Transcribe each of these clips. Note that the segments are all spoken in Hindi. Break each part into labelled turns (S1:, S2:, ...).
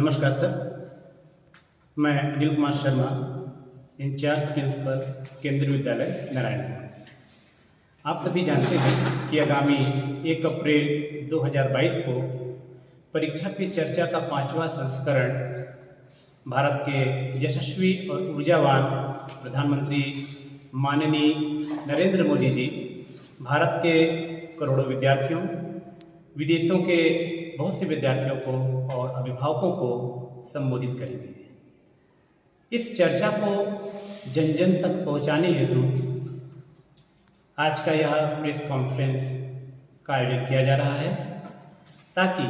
S1: नमस्कार सर, मैं अनिल कुमार शर्मा, इंचार्ज प्रिंसिपल केंद्रीय विद्यालय नारायणपुर। आप सभी जानते हैं कि आगामी 1 अप्रैल 2022 को परीक्षा पे चर्चा का 5वां संस्करण भारत के यशस्वी और ऊर्जावान प्रधानमंत्री माननीय नरेंद्र मोदी जी भारत के करोड़ों विद्यार्थियों, विदेशों के बहुत से विद्यार्थियों को और अभिभावकों को संबोधित करेंगे। इस चर्चा को जन जन तक पहुंचाने हेतु आज का यह प्रेस कॉन्फ्रेंस का आयोजन किया जा रहा है, ताकि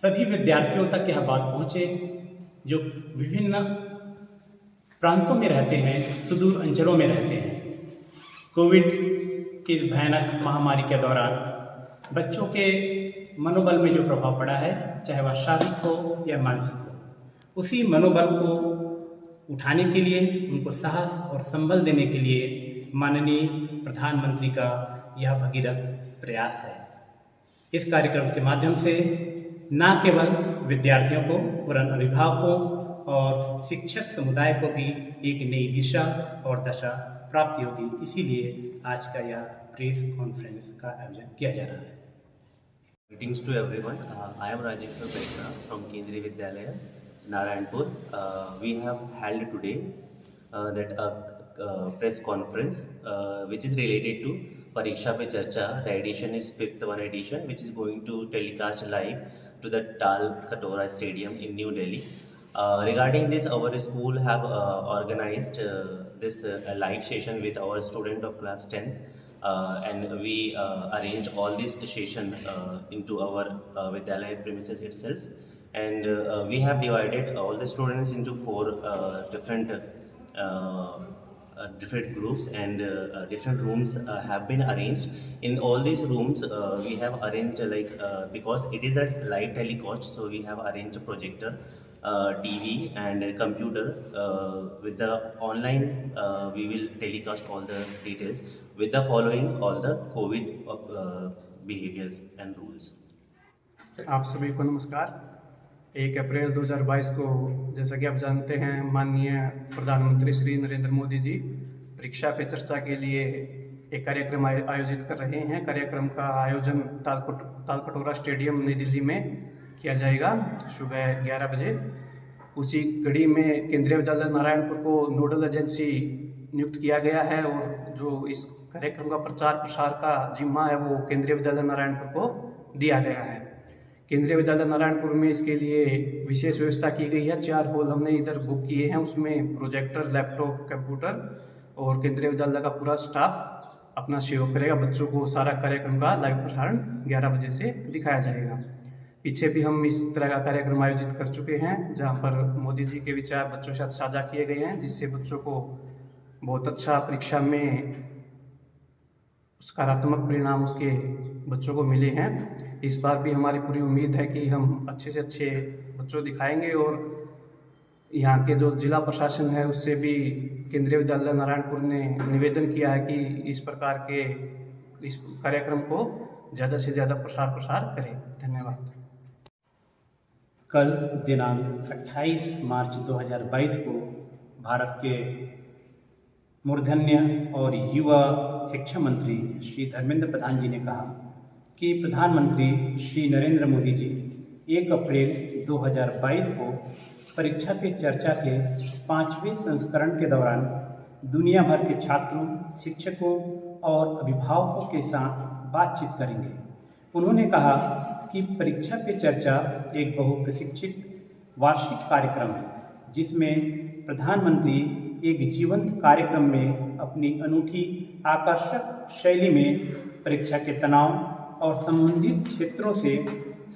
S1: सभी विद्यार्थियों तक यह बात पहुंचे जो विभिन्न प्रांतों में रहते हैं, सुदूर अंचलों में रहते हैं। कोविड की इस भयानक महामारी के दौरान बच्चों के मनोबल में जो प्रभाव पड़ा है, चाहे वह शारीरिक हो या मानसिक हो, उसी मनोबल को उठाने के लिए, उनको साहस और संबल देने के लिए माननीय प्रधानमंत्री का यह भगीरथ प्रयास है। इस कार्यक्रम के माध्यम से न केवल विद्यार्थियों को, वरन अभिभावकों और शिक्षक समुदाय को भी एक नई दिशा और दशा प्राप्ति होगी। इसीलिए आज का यह प्रेस कॉन्फ्रेंस का आयोजन किया जा रहा है।
S2: Greetings to everyone. I am Rajesh Betra from Kendriya Vidyalaya, Narayanpur. We have held today that press conference which is related to Pariksha Pe Charcha. The edition is 5th one edition, which is going to telecast live to the Tal Katora Stadium in New Delhi. Regarding this, our school have organized this live session with our student of class 10th. And we arrange all this session into our Vidyalaya premises itself, and we have divided all the students into 4 different groups, and different rooms have been arranged. In all these rooms we have arranged because it is a live telecast, so we have arranged a projector, TV and a computer. With the online we will telecast all the details with the following all the COVID behaviors and rules.
S3: आप सभी को नमस्कार। 1 अप्रैल 2022 को, जैसा कि आप जानते हैं, माननीय प्रधानमंत्री श्री नरेंद्र मोदी जी परीक्षा पे चर्चा के लिए एक कार्यक्रम आयोजित कर रहे हैं। कार्यक्रम का आयोजन तालकटोरा स्टेडियम नई दिल्ली में किया जाएगा सुबह 11 बजे। उसी कड़ी में केंद्रीय विद्यालय नारायणपुर को नोडल एजेंसी नियुक्त किया गया है, और जो इस कार्यक्रम का प्रचार प्रसार का जिम्मा है वो केंद्रीय विद्यालय नारायणपुर को दिया गया है। केंद्रीय विद्यालय नारायणपुर में इसके लिए विशेष व्यवस्था की गई है। 4 हॉल हमने इधर बुक किए हैं, उसमें प्रोजेक्टर, लैपटॉप, कंप्यूटर और केंद्रीय विद्यालय का पूरा स्टाफ अपना सहयोग करेगा। बच्चों को सारा कार्यक्रम का लाइव प्रसारण 11 बजे से दिखाया जाएगा। पीछे भी हम इस तरह का कार्यक्रम आयोजित कर चुके हैं, जहां पर मोदी जी के विचार बच्चों के साथ साझा किए गए हैं, जिससे बच्चों को बहुत अच्छा परीक्षा में सकारात्मक परिणाम उसके बच्चों को मिले हैं। इस बार भी हमारी पूरी उम्मीद है कि हम अच्छे से अच्छे बच्चों दिखाएंगे, और यहाँ के जो जिला प्रशासन है उससे भी केंद्रीय विद्यालय नारायणपुर ने निवेदन किया है कि इस प्रकार के इस कार्यक्रम को ज़्यादा से ज़्यादा प्रसार करें। धन्यवाद।
S1: कल दिनांक 28 मार्च 2022 को भारत के मूर्धन्य और युवा शिक्षा मंत्री श्री धर्मेंद्र प्रधान जी ने कहा कि प्रधानमंत्री श्री नरेंद्र मोदी जी 1 अप्रैल 2022 को परीक्षा पे चर्चा के 5वें संस्करण के दौरान दुनिया भर के छात्रों, शिक्षकों और अभिभावकों के साथ बातचीत करेंगे। उन्होंने कहा कि परीक्षा पे चर्चा एक बहुप्रशिक्षित वार्षिक कार्यक्रम है, जिसमें प्रधानमंत्री एक जीवंत कार्यक्रम में अपनी अनूठी आकर्षक शैली में परीक्षा के तनाव और संबंधित क्षेत्रों से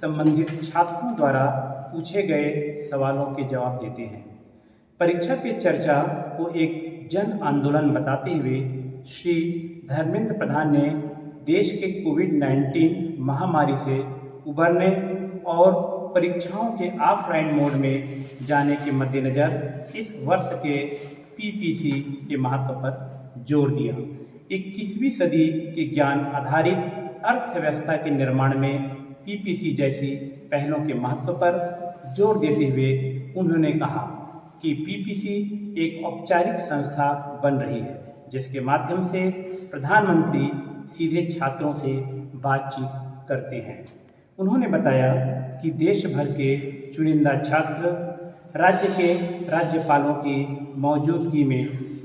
S1: संबंधित छात्रों द्वारा पूछे गए सवालों के जवाब देते हैं। परीक्षा पे चर्चा को एक जन आंदोलन बताते हुए श्री धर्मेंद्र प्रधान ने देश के कोविड-19 महामारी से उबरने और परीक्षाओं के ऑफलाइन मोड में जाने के मद्देनज़र इस वर्ष के पीपीसी के महत्व पर जोर दिया। 21वीं सदी के ज्ञान आधारित अर्थव्यवस्था के निर्माण में पीपीसी जैसी पहलों के महत्व पर जोर देते हुए उन्होंने कहा कि पीपीसी एक औपचारिक संस्था बन रही है जिसके माध्यम से प्रधानमंत्री सीधे छात्रों से बातचीत करते हैं। उन्होंने बताया कि देश भर के चुनिंदा छात्र राज्य के राज्यपालों की मौजूदगी में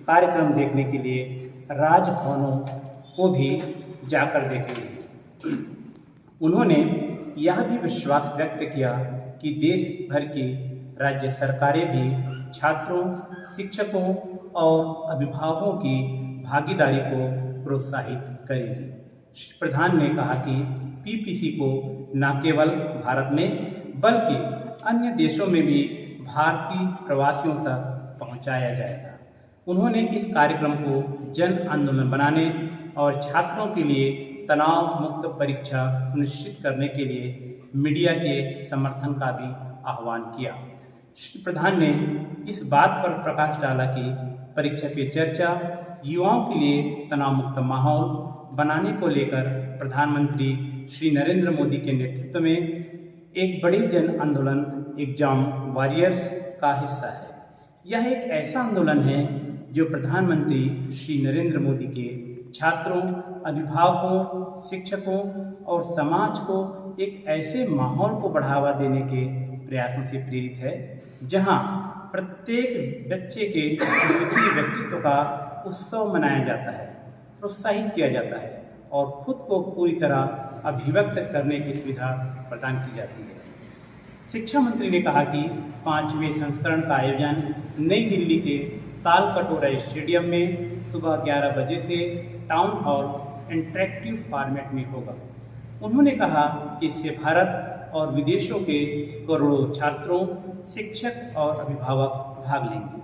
S1: कार्यक्रम देखने के लिए राजभवनों को भी जाकर देखेंगे। उन्होंने यह भी विश्वास व्यक्त किया कि देश भर की राज्य सरकारें भी छात्रों, शिक्षकों और अभिभावकों की भागीदारी को प्रोत्साहित करेगी। श्री प्रधान ने कहा कि पीपीसी को न केवल भारत में बल्कि अन्य देशों में भी भारतीय प्रवासियों तक पहुंचाया जाएगा। उन्होंने इस कार्यक्रम को जन आंदोलन बनाने और छात्रों के लिए तनाव मुक्त परीक्षा सुनिश्चित करने के लिए मीडिया के समर्थन का भी आह्वान किया। श्री प्रधान ने इस बात पर प्रकाश डाला कि परीक्षा पे चर्चा युवाओं के लिए तनाव मुक्त माहौल बनाने को लेकर प्रधानमंत्री श्री नरेंद्र मोदी के नेतृत्व में एक बड़ी जन आंदोलन एग्जाम वॉरियर्स का हिस्सा है। यह एक ऐसा आंदोलन है जो प्रधानमंत्री श्री नरेंद्र मोदी के छात्रों, अभिभावकों, शिक्षकों और समाज को एक ऐसे माहौल को बढ़ावा देने के प्रयासों से प्रेरित है जहां प्रत्येक बच्चे के अद्वितीय व्यक्तित्व का उत्सव मनाया जाता है, प्रोत्साहित किया जाता है और खुद को पूरी तरह अभिव्यक्त करने की सुविधा प्रदान की जाती है। शिक्षा मंत्री ने कहा कि 5वें संस्करण का आयोजन नई दिल्ली के तालकटोरा स्टेडियम में सुबह 11 बजे से टाउन हॉल इंटरेक्टिव फॉर्मेट में होगा। उन्होंने कहा कि इससे भारत और विदेशों के करोड़ों छात्रों, शिक्षक और अभिभावक भाग लेंगे।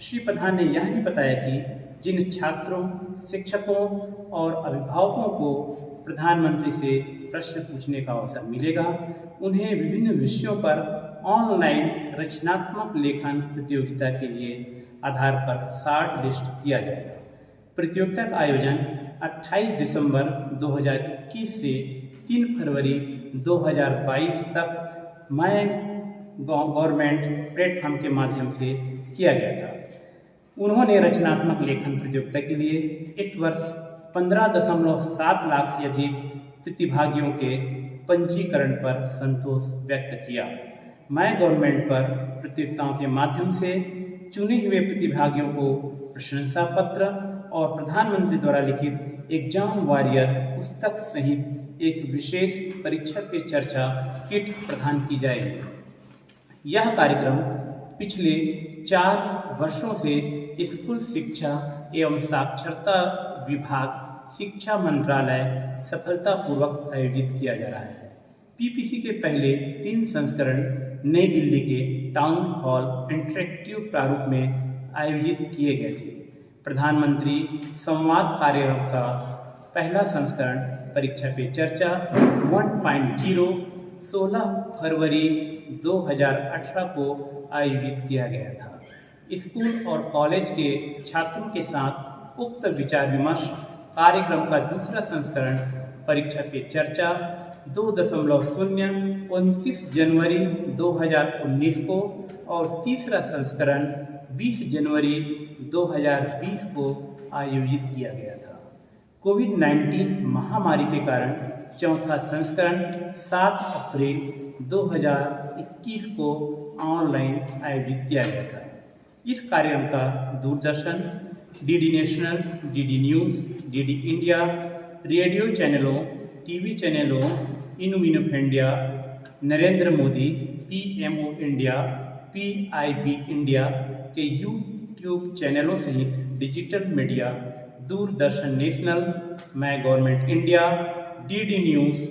S1: श्री प्रधान ने यह भी बताया कि जिन छात्रों, शिक्षकों और अभिभावकों को प्रधानमंत्री से प्रश्न पूछने का अवसर मिलेगा, उन्हें विभिन्न विषयों पर ऑनलाइन रचनात्मक लेखन प्रतियोगिता के लिए आधार पर शॉर्ट लिस्ट किया जाएगा। प्रतियोगिता का आयोजन 28 दिसंबर 2021 से 3 फरवरी 2022 तक माय गवर्नमेंट प्लेटफॉर्म के माध्यम से किया गया था। उन्होंने रचनात्मक लेखन प्रतियोगिता के लिए इस वर्ष 15.7 लाख से अधिक प्रतिभागियों के पंजीकरण पर संतोष व्यक्त किया। माय गवर्नमेंट पर प्रतियोगिताओं के माध्यम से चुने हुए प्रतिभागियों को प्रशंसा पत्र और प्रधानमंत्री द्वारा लिखित एग्जाम वॉरियर पुस्तक सहित एक विशेष परीक्षा पे चर्चा किट प्रदान की जाएगी। यह कार्यक्रम पिछले 4 वर्षों से स्कूल शिक्षा एवं साक्षरता विभाग, शिक्षा मंत्रालय सफलतापूर्वक आयोजित किया जा रहा है। पीपीसी के पहले 3 संस्करण नई दिल्ली के टाउन हॉल इंटरेक्टिव प्रारूप में आयोजित किए गए थे। प्रधानमंत्री संवाद कार्यक्रम का पहला संस्करण परीक्षा पे चर्चा 1.0 16 फरवरी 2018 को आयोजित किया गया था। स्कूल और कॉलेज के छात्रों के साथ उक्त विचार विमर्श कार्यक्रम का दूसरा संस्करण परीक्षा पे चर्चा 2.0 29 जनवरी 2019 को और तीसरा संस्करण 20 जनवरी 2020 को आयोजित किया गया था। कोविड-19 महामारी के कारण चौथा संस्करण 7 अप्रैल 2021 को ऑनलाइन आयोजित किया गया था। इस कार्यक्रम का Doordarshan, DD national, DD news, DD India, radio चैनलों, टीवी चैनलों, innovative India, Narendra Modi, PMO India, PIB India के यूट्यूब चैनलों सहित digital media, Doordarshan national, my government India, DD news,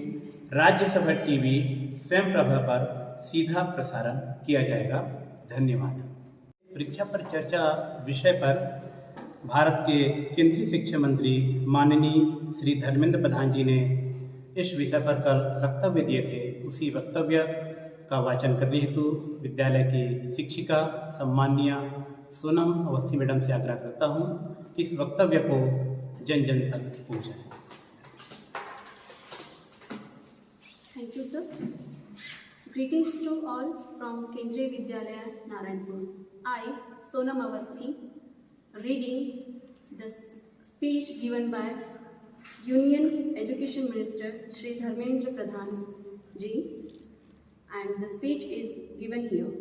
S1: Rajya Sabha TV, Swayamprabha पर सीधा प्रसारण किया जाएगा। धन्यवाद। परीक्षा पर चर्चा विषय पर भारत के केंद्रीय शिक्षा मंत्री माननीय श्री धर्मेंद्र प्रधान जी ने इस विषय पर कल वक्तव्य दिए थे। उसी वक्तव्य का वाचन करने हेतु विद्यालय की शिक्षिका सम्माननीय सोनम अवस्थी मैडम से आग्रह करता हूं कि इस वक्तव्य को जन जन तक पहुंचाएं।
S4: Thank you, sir. Greetings to all from Kendriya Vidyalaya, Narayanpur. I, Sonam Avasthi, reading the speech given by Union Education Minister Shri Dharmendra Pradhan ji, and the speech is given here.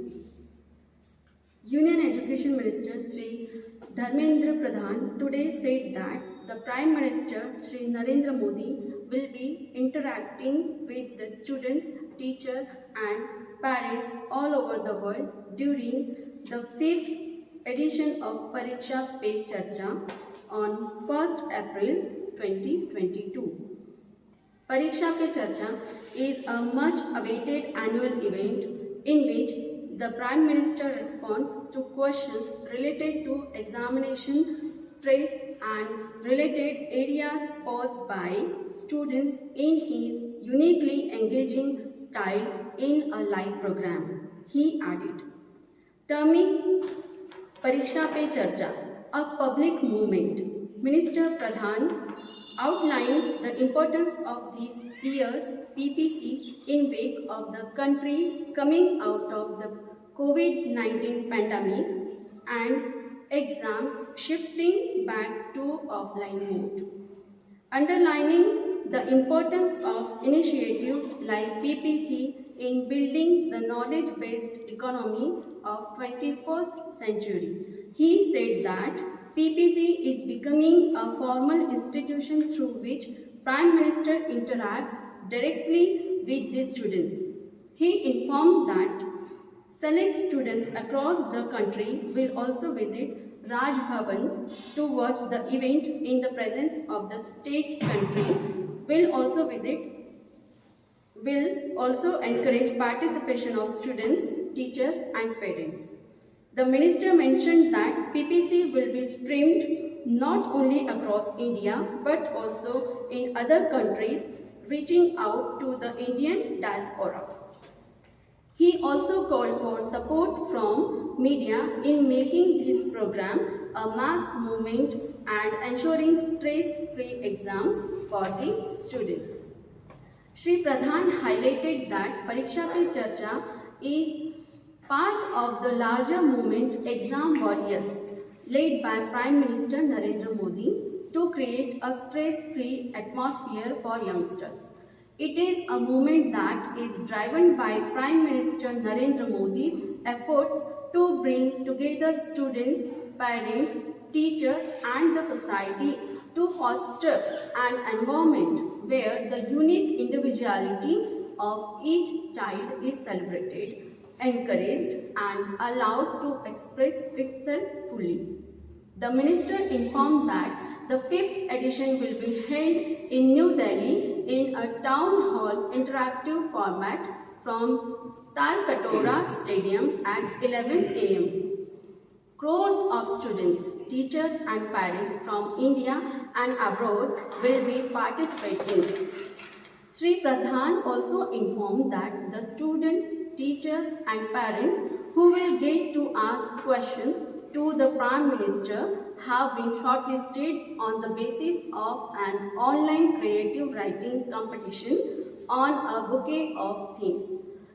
S4: Union Education Minister Shri Dharmendra Pradhan today said that the Prime Minister Shri Narendra Modi will be interacting with the students, teachers and parents all over the world during the 5th edition of Pariksha Pe Charcha on 1st April 2022. Pariksha Pe Charcha is a much awaited annual event in which the Prime Minister responds to questions related to examination stress and related areas posed by students in his uniquely engaging style in a live program. He added, terming Pariksha Pe Charcha a public movement, Minister Pradhan outlined the importance of this year's PPC in wake of the country coming out of the COVID-19 pandemic and exams shifting back to offline mode. Underlining the importance of initiatives like PPC in building the knowledge-based economy of 21st century, he said that PPC is becoming a formal institution through which Prime Minister interacts directly with the students. He informed that select students across the country will also visit Raj Bhavans to watch the event in the presence of the state country, will also encourage participation of students, teachers and parents. The minister mentioned that PPC will be streamed not only across India but also in other countries, reaching out to the Indian diaspora. He also called for support from media in making this program a mass movement and ensuring stress-free exams for the students. Shri Pradhan highlighted that Pariksha Pe Charcha is part of the larger movement Exam Warriors, led by Prime Minister Narendra Modi to create a stress-free atmosphere for youngsters. It is a movement that is driven by Prime Minister Narendra Modi's efforts to bring together students, parents, teachers and the society to foster an environment where the unique individuality of each child is celebrated, encouraged and allowed to express itself fully. The minister informed that the 5th edition will be held in New Delhi in a town hall interactive format from Talkatora Stadium at 11 a.m. Crores of students, teachers and parents from India and abroad will be participating. Shri Pradhan also informed that the students, teachers and parents who will get to ask questions to the Prime Minister have been shortlisted on the basis of an online creative writing competition on a bouquet of themes.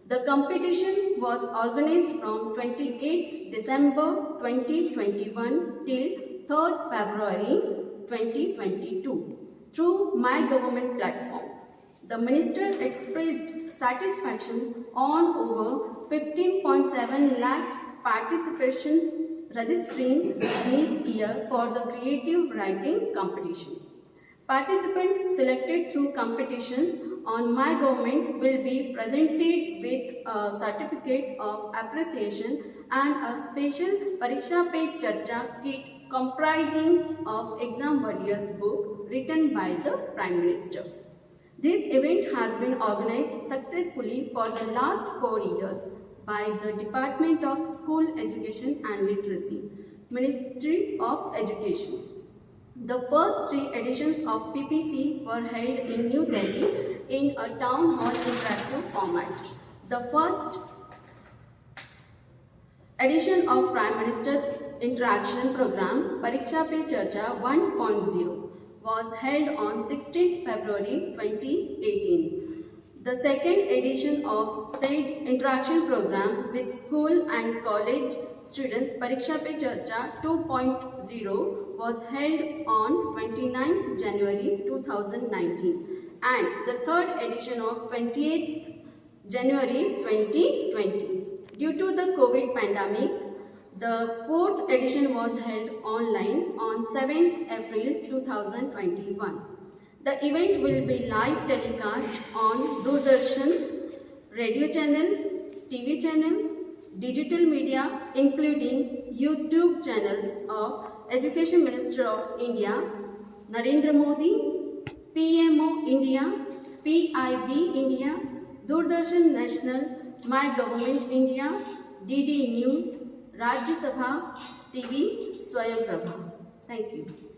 S4: The competition was organized from 28th December 2021 till 3rd February 2022 through My Government platform. The minister expressed satisfaction on over 15.7 lakhs participations registering this year for the creative writing competition. Participants selected through competitions on My Government will be presented with a certificate of appreciation and a special Pariksha Pe Charcha kit comprising of Exam Warriors book written by the Prime Minister. This event has been organized successfully for the last 4 years by the Department of School Education and Literacy, Ministry of Education. The first 3 editions of PPC were held in New Delhi in a town hall interactive format. The first edition of Prime Minister's Interaction Program, Pariksha Pe Charcha 1.0, was held on 16th February 2018. The second edition of said interaction program with school and college students Pariksha Pe Charcha 2.0 was held on 29th January 2019 and the third edition of 28th January 2020. Due to the COVID pandemic, the fourth edition was held online on 7th April 2021. The event will be live telecast on Doordarshan, radio channels, TV channels, digital media including YouTube channels of Education Minister of India, Narendra Modi, PMO India, PIB India, Doordarshan National, My Government India, DD News, Rajya Sabha TV, Swayam Prabha. Thank you.